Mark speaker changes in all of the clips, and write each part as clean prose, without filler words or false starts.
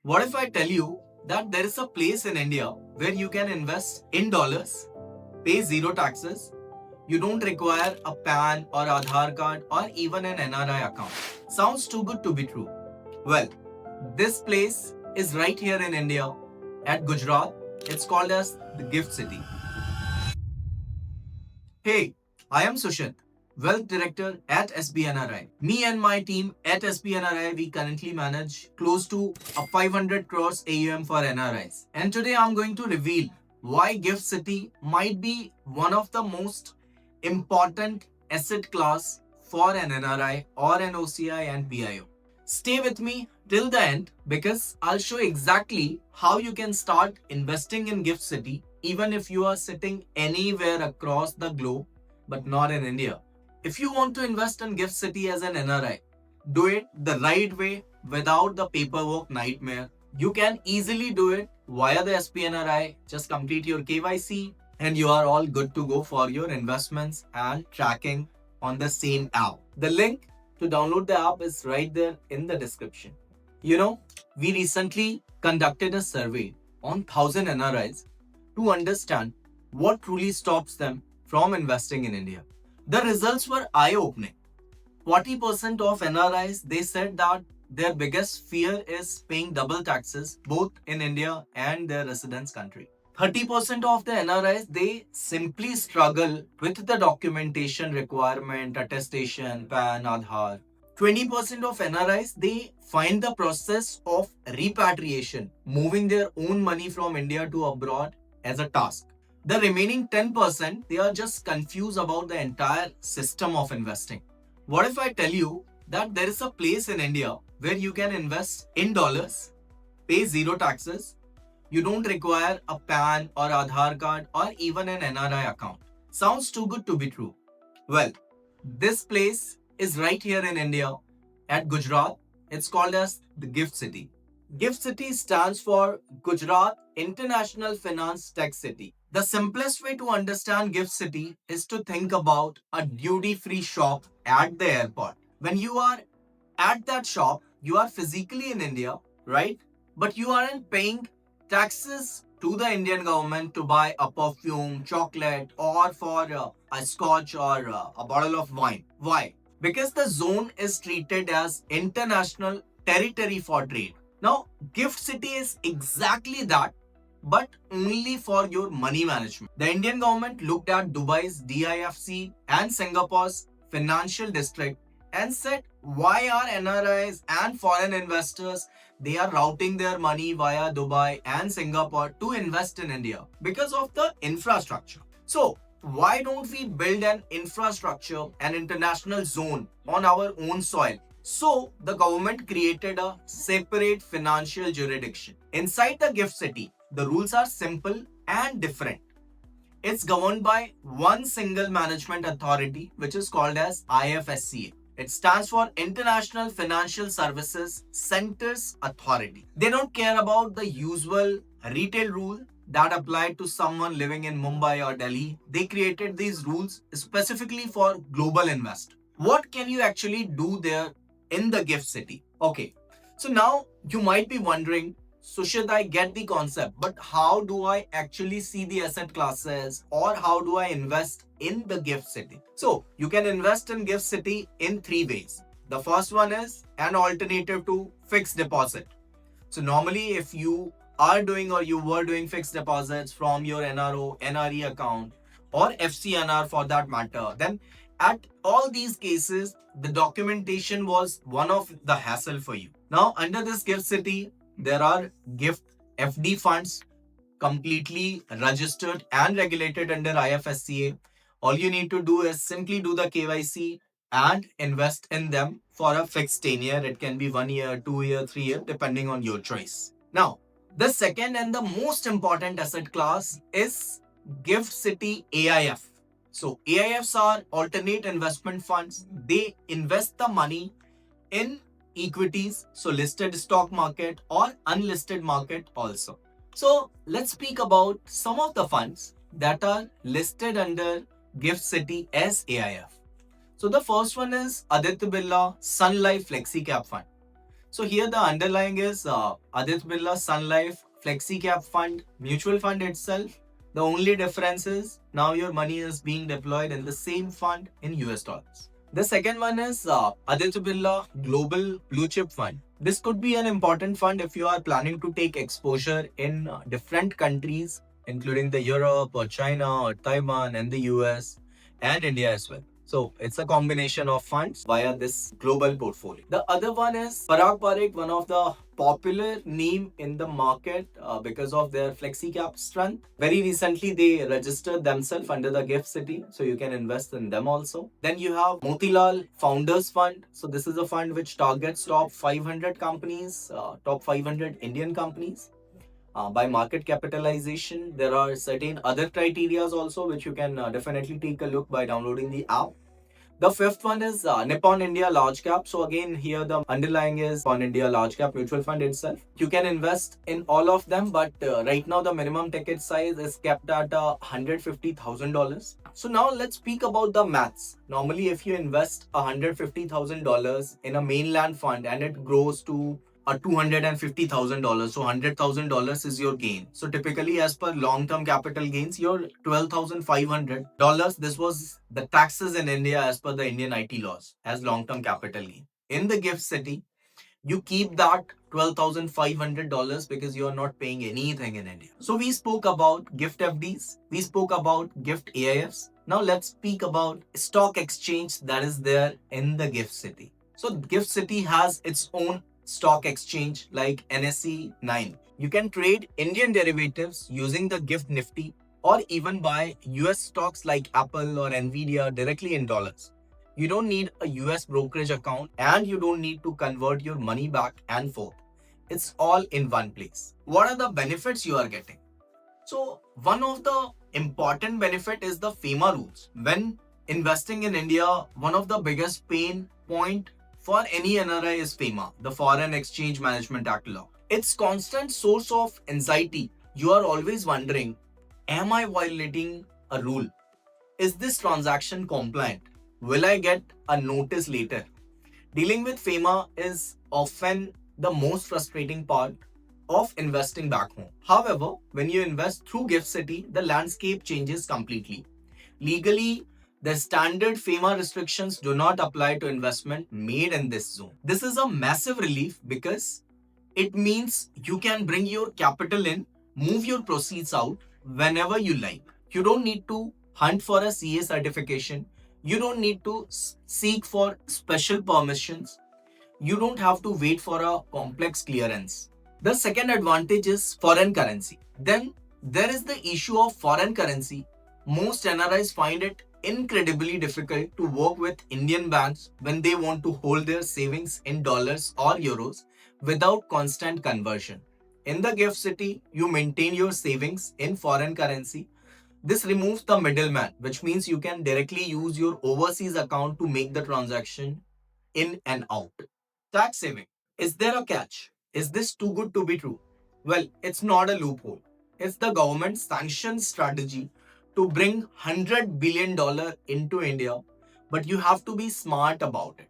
Speaker 1: What if I tell you that there is a place in India where you can invest in dollars, pay zero taxes, you don't require a PAN or Aadhaar card or even an NRI account? Sounds too good to be true. Well, this place is right here in India at Gujarat. It's called as the Gift City. Hey, I am Sushant, Wealth Director at SBNRI. Me and my team at SBNRI, we currently manage close to a 500 crores AUM for NRIs. And today I'm going to reveal why Gift City might be one of the most important asset class for an NRI or an OCI and PIO. Stay with me till the end because I'll show exactly how you can start investing in Gift City even if you are sitting anywhere across the globe but not in India. If you want to invest in Gift City as an NRI, do it the right way without the paperwork nightmare. You can easily do it via the SPNRI. Just complete your KYC and you are all good to go for your investments and tracking on the same app. The link to download the app is right there in the description. You know, we recently conducted a survey on 1000 NRIs to understand what truly stops them from investing in India. The results were eye-opening. 40% of NRIs, they said that their biggest fear is paying double taxes both in India and their residence country. 30% of the NRIs, they simply struggle with the documentation requirement, attestation, PAN, Aadhaar. 20% of NRIs, they find the process of repatriation, moving their own money from India to abroad as a task. The remaining 10%, they are just confused about the entire system of investing. What if I tell you that there is a place in India where you can invest in dollars, pay zero taxes, you don't require a PAN or Aadhaar card or even an NRI account? Sounds too good to be true. Well, this place is right here in India at Gujarat. It's called as the Gift City. Gift City stands for Gujarat International Finance Tech City. The simplest way to understand Gift City is to think about a duty-free shop at the airport. When you are at that shop, you are physically in India, right? But you aren't paying taxes to the Indian government to buy a perfume, chocolate, or for a scotch or a bottle of wine. Why? Because the zone is treated as international territory for trade. Now, Gift City is exactly that, but only for your money management. The Indian government looked at Dubai's DIFC and Singapore's financial district and said, why are NRIs and foreign investors, they are routing their money via Dubai and Singapore to invest in India? Because of the infrastructure. So, why don't we build an infrastructure, an international zone on our own soil? So, the government created a separate financial jurisdiction. Inside the Gift City, the rules are simple and different. It's governed by one single management authority, which is called as IFSCA. It stands for International Financial Services Centers Authority. They don't care about the usual retail rule that apply to someone living in Mumbai or Delhi. They created these rules specifically for global investors. What can you actually do there in the Gift City? Okay, so now you might be wondering, Sushant, I get the concept, but how do I actually see the asset classes or how do I invest in the Gift City? So you can invest in Gift City in three ways. The first one is an alternative to fixed deposit. So normally if you are doing or you were doing fixed deposits from your NRO, NRE account or FCNR for that matter, then at all these cases, the documentation was one of the hassle for you. Now under this Gift City, there are gift FD funds completely registered and regulated under IFSCA. All you need to do is simply do the KYC and invest in them for a fixed tenure. It can be 1 year, 2 year, 3 year, depending on your choice. Now, the second and the most important asset class is Gift City AIF. So AIFs are alternate investment funds. They invest the money in equities, so listed stock market or unlisted market also. So let's speak about some of the funds that are listed under Gift City as AIF. So the first one is Aditya Birla Sun Life Flexi Cap Fund. So here the underlying is Aditya Birla Sun Life Flexi Cap Fund mutual fund itself. The only difference is now your money is being deployed in the same fund in US dollars. The second one is Aditya Birla Global Blue Chip Fund. This could be an important fund if you are planning to take exposure in different countries, including the Europe or China or Taiwan and the US and India as well. So it's a combination of funds via this global portfolio. The other one is Parag Parikh, one of the popular name in the market because of their flexi cap strength. Very recently, they registered themselves under the Gift City, so you can invest in them also. Then you have Motilal Founders Fund. So this is a fund which targets top 500 companies, top 500 Indian companies. By market capitalization, there are certain other criteria also which you can definitely take a look by downloading the app. The fifth one is Nippon India Large Cap. So again, here the underlying is Nippon India Large Cap Mutual Fund itself. You can invest in all of them, but right now the minimum ticket size is kept at $150,000. So now let's speak about the maths. Normally, if you invest $150,000 in a mainland fund and it grows to $250,000, so $100,000 is your gain. So typically, as per long-term capital gains, your $12,500. This was the taxes in India as per the Indian IT laws as long-term capital gain. In the Gift City, you keep that $12,500 because you are not paying anything in India. So we spoke about gift FDs, we spoke about gift AIFs. Now let's speak about stock exchange that is there in the Gift City. So Gift City has its own stock exchange like NSE 9. You can trade Indian derivatives using the Gift Nifty or even buy US stocks like Apple or Nvidia directly in dollars. You don't need a US brokerage account and you don't need to convert your money back and forth. It's all in one place. What are the benefits you are getting? So one of the important benefit is the FEMA rules. When investing in India, one of the biggest pain point for any NRI is FEMA, the Foreign Exchange Management Act law. It's constant source of anxiety. You are always wondering, am I violating a rule? Is this transaction compliant? Will I get a notice later? Dealing with FEMA is often the most frustrating part of investing back home. However, when you invest through Gift City, the landscape changes completely. Legally, the standard FEMA restrictions do not apply to investment made in this zone. This is a massive relief because it means you can bring your capital in, move your proceeds out whenever you like. You don't need to hunt for a CA certification. You don't need to seek for special permissions. You don't have to wait for a complex clearance. The second advantage is foreign currency. Then there is the issue of foreign currency. Most NRIs find it incredibly difficult to work with Indian banks when they want to hold their savings in dollars or euros without constant conversion. In the Gift City, you maintain your savings in foreign currency. This removes the middleman, which means you can directly use your overseas account to make the transaction in and out. Tax saving. Is there a catch? Is this too good to be true? Well, it's not a loophole. It's the government sanctioned strategy to bring $100 billion into India, but you have to be smart about it.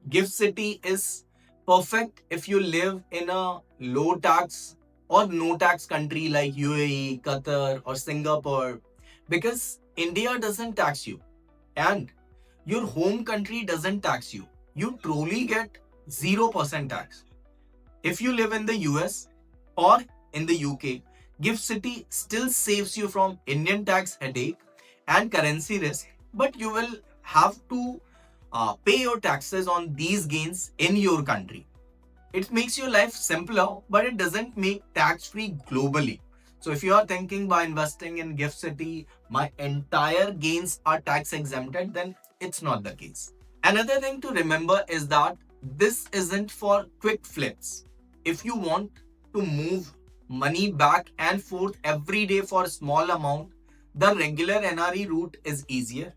Speaker 1: Gift City is perfect if you live in a low tax or no tax country like UAE, Qatar, or Singapore, because India doesn't tax you and your home country doesn't tax you. You truly get 0% tax. If you live in the US or in the UK, Gift City still saves you from Indian tax headache and currency risk, but you will have to pay your taxes on these gains in your country. It makes your life simpler, but it doesn't make tax-free globally. So if you are thinking by investing in Gift City, my entire gains are tax exempted, then it's not the case. Another thing to remember is that this isn't for quick flips. If you want to move money back and forth every day for a small amount, the regular NRE route is easier.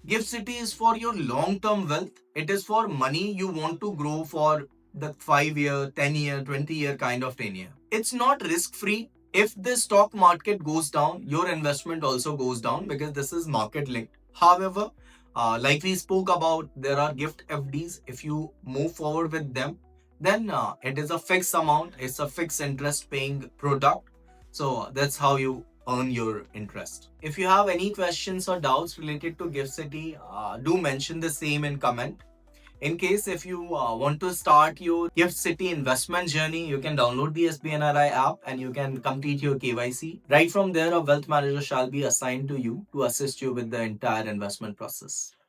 Speaker 1: Gift City is for your long-term wealth. It is for money you want to grow for the 5-year, 10-year, 20-year kind of tenure. It's not risk-free. If the stock market goes down, your investment also goes down because this is market linked. However, like we spoke about, there are gift FDs. If you move forward with them, then it is a fixed amount. It's a fixed interest paying product. So that's how you earn your interest. If you have any questions or doubts related to Gift City, do mention the same in comment. In case if you want to start your Gift City investment journey, you can download the SBNRI app and you can complete your KYC. Right from there, a wealth manager shall be assigned to you to assist you with the entire investment process.